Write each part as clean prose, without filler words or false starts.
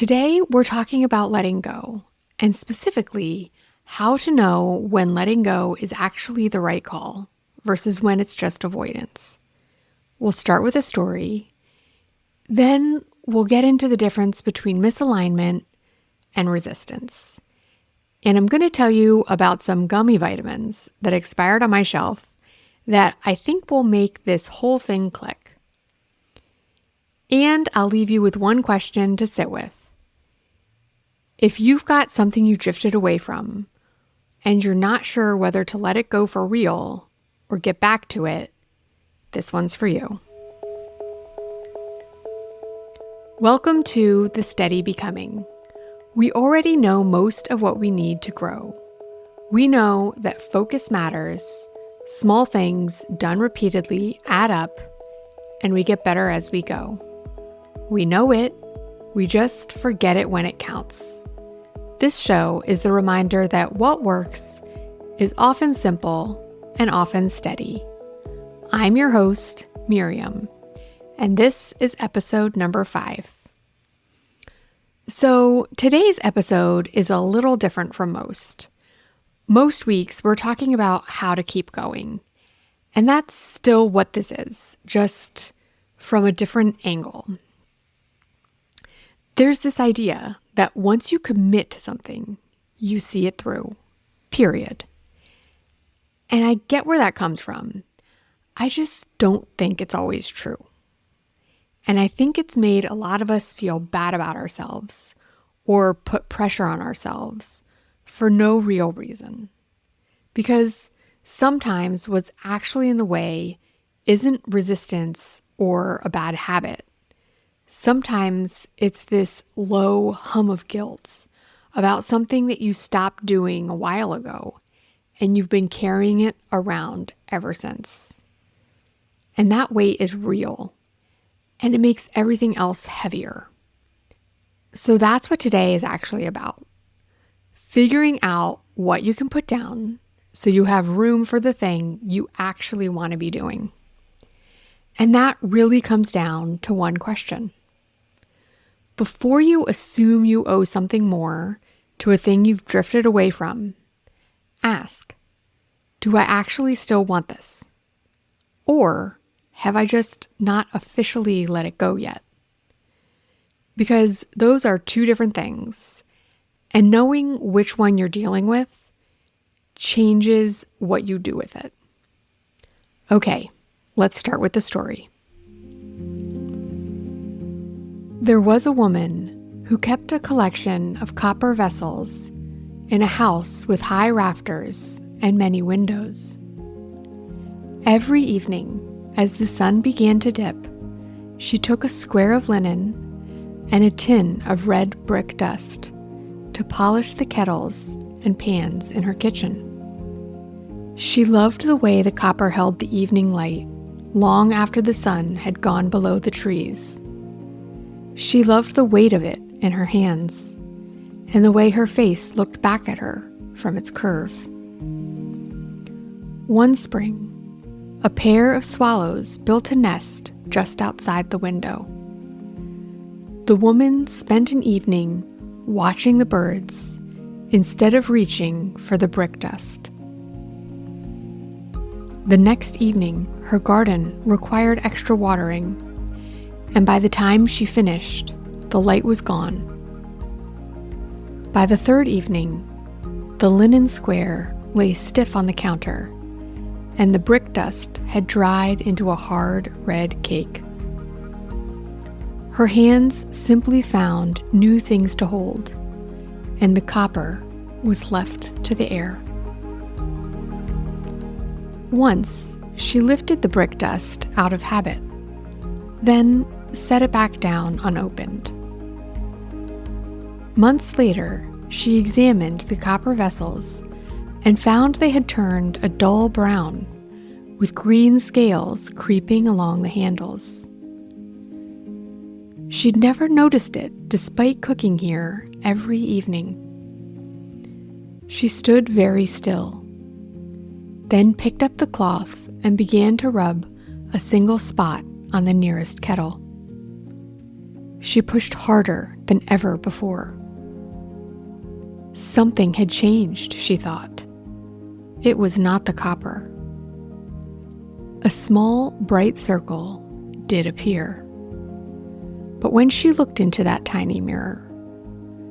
Today, we're talking about letting go, and specifically, how to know when letting go is actually the right call versus when it's just avoidance. We'll start with a story, then we'll get into the difference between misalignment and resistance. And I'm going to tell you about some gummy vitamins that expired on my shelf that I think will make this whole thing click. And I'll leave you with one question to sit with. If you've got something you drifted away from and you're not sure whether to let it go for real or get back to it, this one's for you. Welcome to The Steady Becoming. We already know most of what we need to grow. We know that focus matters, small things done repeatedly add up, and we get better as we go. We know it, we just forget it when it counts. This show is the reminder that what works is often simple and often steady. I'm your host, Miriam, and this is episode number 5. So today's episode is a little different from most. Most weeks we're talking about how to keep going, and that's still what this is, just from a different angle. There's this idea that once you commit to something, you see it through, period. And I get where that comes from. I just don't think it's always true. And I think it's made a lot of us feel bad about ourselves or put pressure on ourselves for no real reason. Because sometimes what's actually in the way isn't resistance or a bad habit. Sometimes it's this low hum of guilt about something that you stopped doing a while ago, and you've been carrying it around ever since. And that weight is real, and it makes everything else heavier. So that's what today is actually about. Figuring out what you can put down so you have room for the thing you actually want to be doing. And that really comes down to one question. Before you assume you owe something more to a thing you've drifted away from, ask, do I actually still want this? Or have I just not officially let it go yet? Because those are two different things, and knowing which one you're dealing with changes what you do with it. Okay, let's start with the story. There was a woman who kept a collection of copper vessels in a house with high rafters and many windows. Every evening, as the sun began to dip, she took a square of linen and a tin of red brick dust to polish the kettles and pans in her kitchen. She loved the way the copper held the evening light long after the sun had gone below the trees. She loved the weight of it in her hands and the way her face looked back at her from its curve. One spring, a pair of swallows built a nest just outside the window. The woman spent an evening watching the birds instead of reaching for the brick dust. The next evening, her garden required extra watering, and by the time she finished, the light was gone. By the third evening, the linen square lay stiff on the counter, and the brick dust had dried into a hard red cake. Her hands simply found new things to hold, and the copper was left to the air. Once, she lifted the brick dust out of habit, then set it back down unopened. Months later, she examined the copper vessels and found they had turned a dull brown, with green scales creeping along the handles. She'd never noticed it despite cooking here every evening. She stood very still, then picked up the cloth and began to rub a single spot on the nearest kettle. She pushed harder than ever before. Something had changed, she thought. It was not the copper. A small, bright circle did appear. But when she looked into that tiny mirror,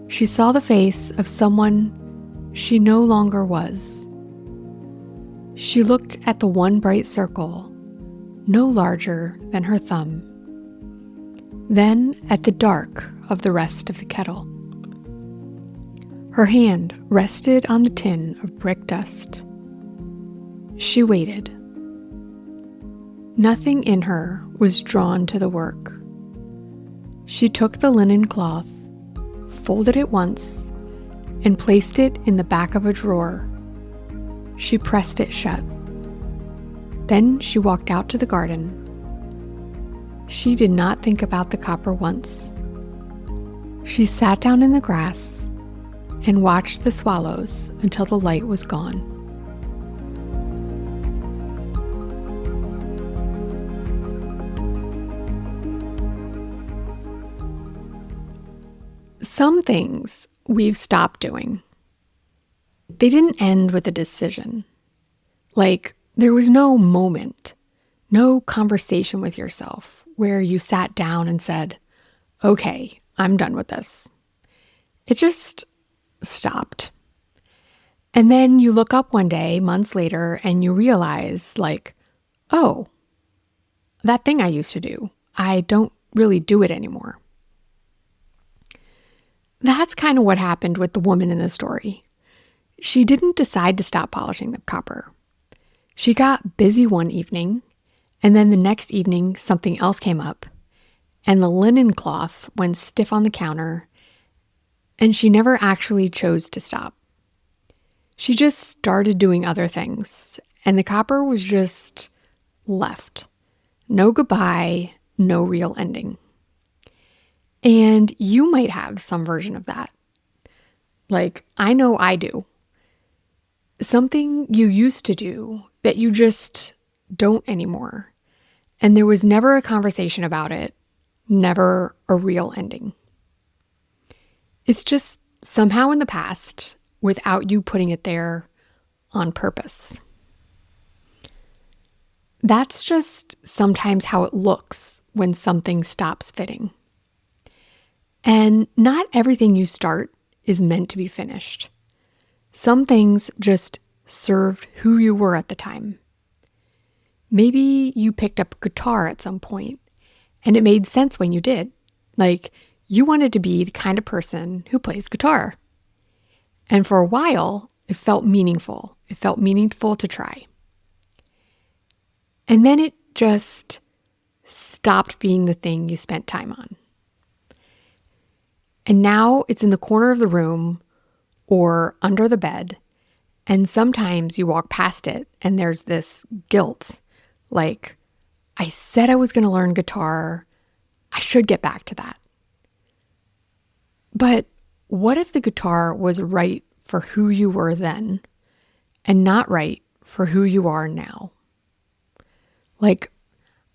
she saw the face of someone she no longer was. She looked at the one bright circle, no larger than her thumb, then at the dark of the rest of the kettle. Her hand rested on the tin of brick dust. She waited. Nothing in her was drawn to the work. She took the linen cloth, folded it once, and placed it in the back of a drawer. She pressed it shut. Then she walked out to the garden. She did not think about the copper once. She sat down in the grass and watched the swallows until the light was gone. Some things we've stopped doing. They didn't end with a decision. Like, there was no moment, no conversation with yourself where you sat down and said, okay, I'm done with this. It just stopped. And then you look up one day, months later, and you realize, like, oh, that thing I used to do, I don't really do it anymore. That's kind of what happened with the woman in the story. She didn't decide to stop polishing the copper. She got busy one evening, and then the next evening something else came up, and the linen cloth went stiff on the counter, and she never actually chose to stop. She just started doing other things, and the copper was just left. No goodbye, no real ending. And you might have some version of that. Like, I know I do. Something you used to do that you just don't anymore. And there was never a conversation about it, never a real ending. It's just somehow in the past without you putting it there on purpose. That's just sometimes how it looks when something stops fitting. And not everything you start is meant to be finished. Some things just served who you were at the time. Maybe you picked up a guitar at some point, and it made sense when you did. Like, you wanted to be the kind of person who plays guitar. And for a while, it felt meaningful. It felt meaningful to try. And then it just stopped being the thing you spent time on. And now it's in the corner of the room or under the bed. And sometimes you walk past it and there's this guilt. Like, I said I was going to learn guitar. I should get back to that. But what if the guitar was right for who you were then and not right for who you are now? Like,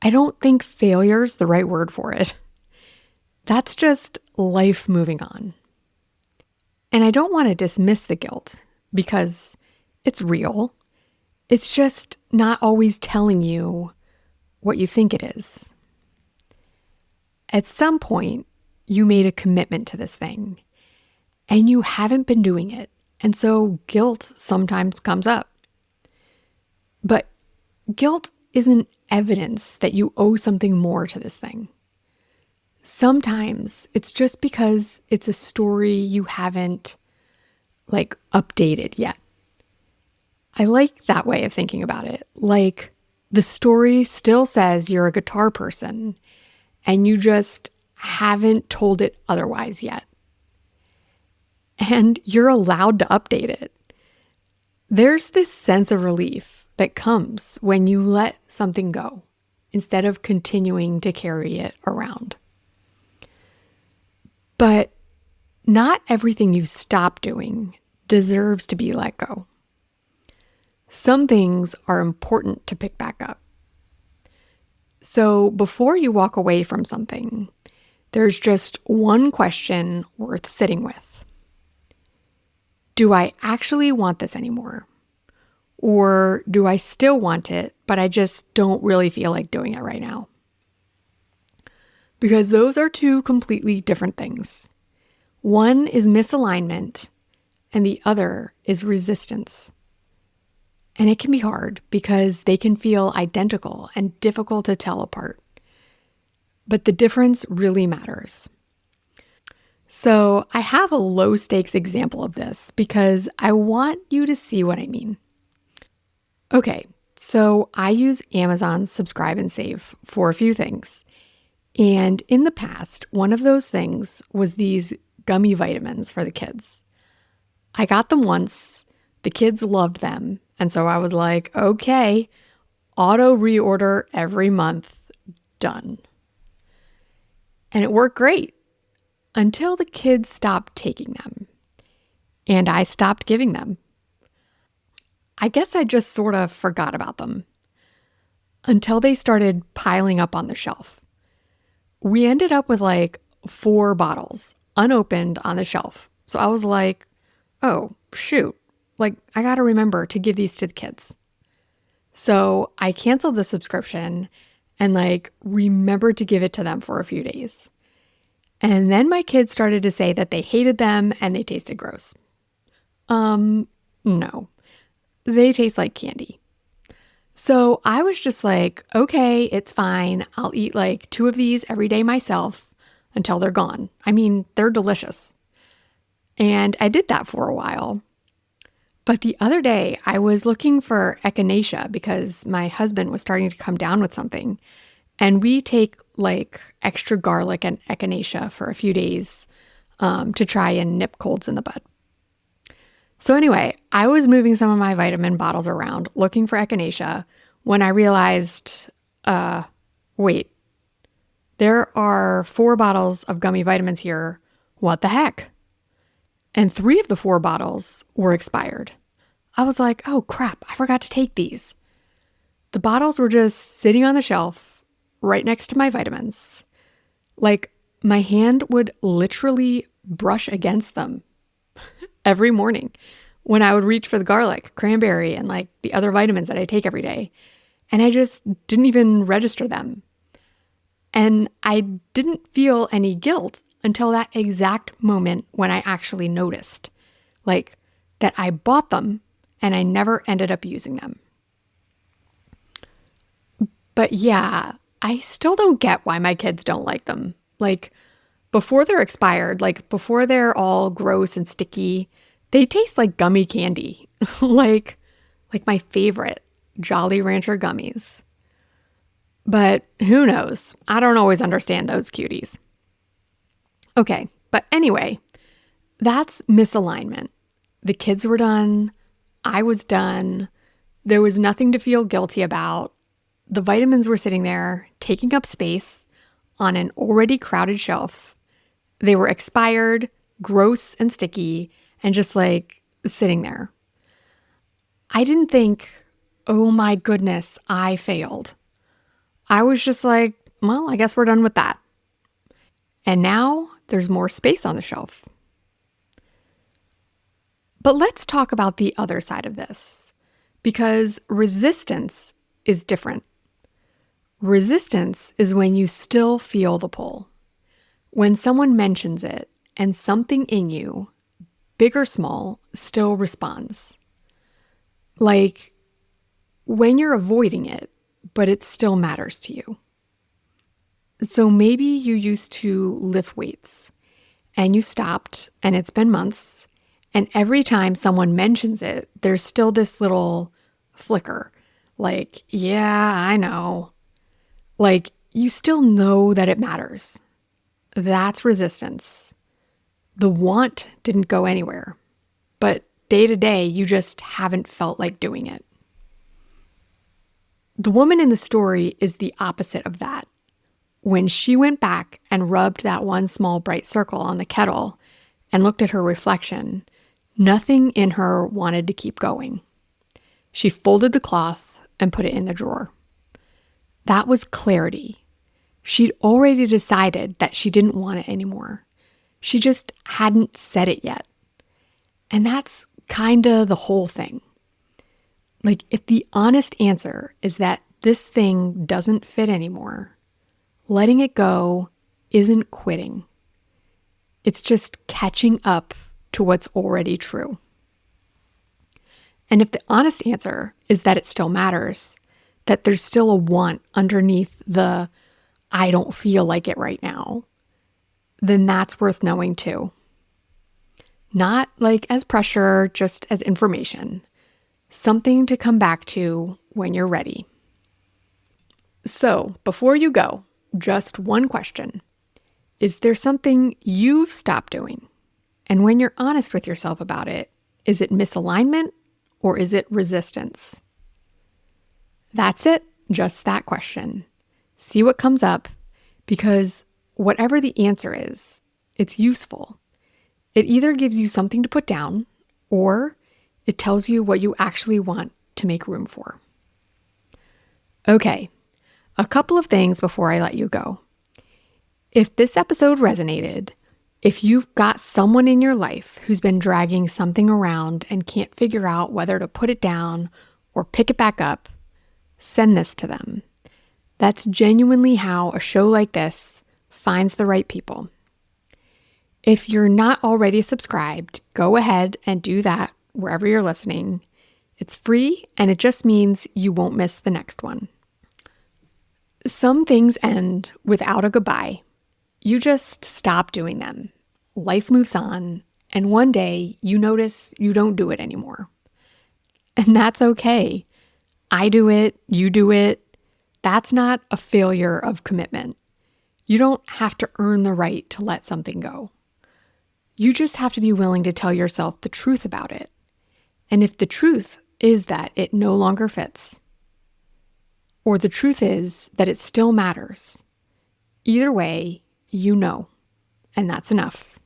I don't think failure's the right word for it. That's just life moving on. And I don't want to dismiss the guilt because it's real. It's just not always telling you what you think it is. At some point, you made a commitment to this thing and you haven't been doing it. And so guilt sometimes comes up. But guilt isn't evidence that you owe something more to this thing. Sometimes it's just because it's a story you haven't updated yet. I like that way of thinking about it. Like, the story still says you're a guitar person and you just haven't told it otherwise yet. And you're allowed to update it. There's this sense of relief that comes when you let something go instead of continuing to carry it around. But not everything you've stopped doing deserves to be let go. Some things are important to pick back up. So before you walk away from something, there's just one question worth sitting with. Do I actually want this anymore? Or do I still want it, but I just don't really feel like doing it right now? Because those are two completely different things. One is misalignment, and the other is resistance. And it can be hard because they can feel identical and difficult to tell apart. But the difference really matters. So I have a low stakes example of this because I want you to see what I mean. Okay, so I use Amazon Subscribe and Save for a few things. And in the past, one of those things was these gummy vitamins for the kids. I got them once, the kids loved them, and so I was like, okay, auto reorder every month, done. And it worked great until the kids stopped taking them, and I stopped giving them. I guess I just sort of forgot about them until they started piling up on the shelf. We ended up with like 4 bottles unopened on the shelf. So I was like, oh, shoot. Like, I got to remember to give these to the kids. So I canceled the subscription and like remembered to give it to them for a few days. And then my kids started to say that they hated them and they tasted gross. No. They taste like candy. So I was just like, okay, it's fine. I'll eat like 2 of these every day myself until they're gone. I mean, they're delicious. And I did that for a while. But the other day I was looking for echinacea because my husband was starting to come down with something. And we take like extra garlic and echinacea for a few days to try and nip colds in the bud. So anyway, I was moving some of my vitamin bottles around looking for echinacea when I realized, wait, there are 4 bottles of gummy vitamins here. What the heck? And 3 of the 4 bottles were expired. I was like, oh crap, I forgot to take these. The bottles were just sitting on the shelf right next to my vitamins. Like my hand would literally brush against them every morning when I would reach for the garlic, cranberry, and like the other vitamins that I take every day. And I just didn't even register them. And I didn't feel any guilt until that exact moment when I actually noticed, like that I bought them and I never ended up using them. But yeah, I still don't get why my kids don't like them. Like before they're expired, like before they're all gross and sticky, they taste like gummy candy, like my favorite Jolly Rancher gummies. But who knows? I don't always understand those cuties. Okay, but anyway, that's misalignment. The kids were done. I was done. There was nothing to feel guilty about. The vitamins were sitting there, taking up space on an already crowded shelf. They were expired, gross and sticky, and just like sitting there. I didn't think, oh my goodness, I failed. I was just like, well, I guess we're done with that. And now there's more space on the shelf. But let's talk about the other side of this, because resistance is different. Resistance is when you still feel the pull. When someone mentions it and something in you, big or small, still responds. Like when you're avoiding it, but it still matters to you. So maybe you used to lift weights and you stopped and it's been months, and every time someone mentions it, there's still this little flicker. Like, yeah, I know. Like you still know that it matters. That's resistance. The want didn't go anywhere, but day to day, you just haven't felt like doing it. The woman in the story is the opposite of that. When she went back and rubbed that one small bright circle on the kettle and looked at her reflection, nothing in her wanted to keep going. She folded the cloth and put it in the drawer. That was clarity. She'd already decided that she didn't want it anymore. She just hadn't said it yet. And that's kinda the whole thing. Like, if the honest answer is that this thing doesn't fit anymore, letting it go isn't quitting. It's just catching up to what's already true. And if the honest answer is that it still matters, that there's still a want underneath the I don't feel like it right now, then that's worth knowing too. Not like as pressure, just as information. Something to come back to when you're ready. So, before you go, just one question. Is there something you've stopped doing? And when you're honest with yourself about it, is it misalignment or is it resistance? That's it, just that question. See what comes up, because whatever the answer is, it's useful. It either gives you something to put down, or it tells you what you actually want to make room for. Okay, a couple of things before I let you go. If this episode resonated, if you've got someone in your life who's been dragging something around and can't figure out whether to put it down or pick it back up, send this to them. That's genuinely how a show like this finds the right people. If you're not already subscribed, go ahead and do that wherever you're listening. It's free, and it just means you won't miss the next one. Some things end without a goodbye. You just stop doing them. Life moves on, and one day you notice you don't do it anymore. And that's okay. I do it, you do it. That's not a failure of commitment. You don't have to earn the right to let something go. You just have to be willing to tell yourself the truth about it. And if the truth is that it no longer fits, or the truth is that it still matters, either way, you know, and that's enough.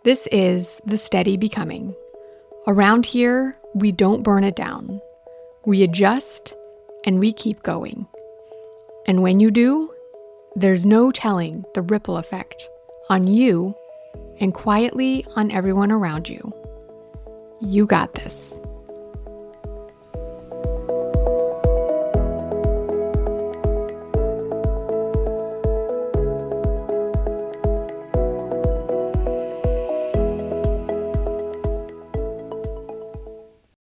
This is the steady becoming. Around here, we don't burn it down. We adjust and we keep going. And when you do, there's no telling the ripple effect on you and quietly on everyone around you. You got this.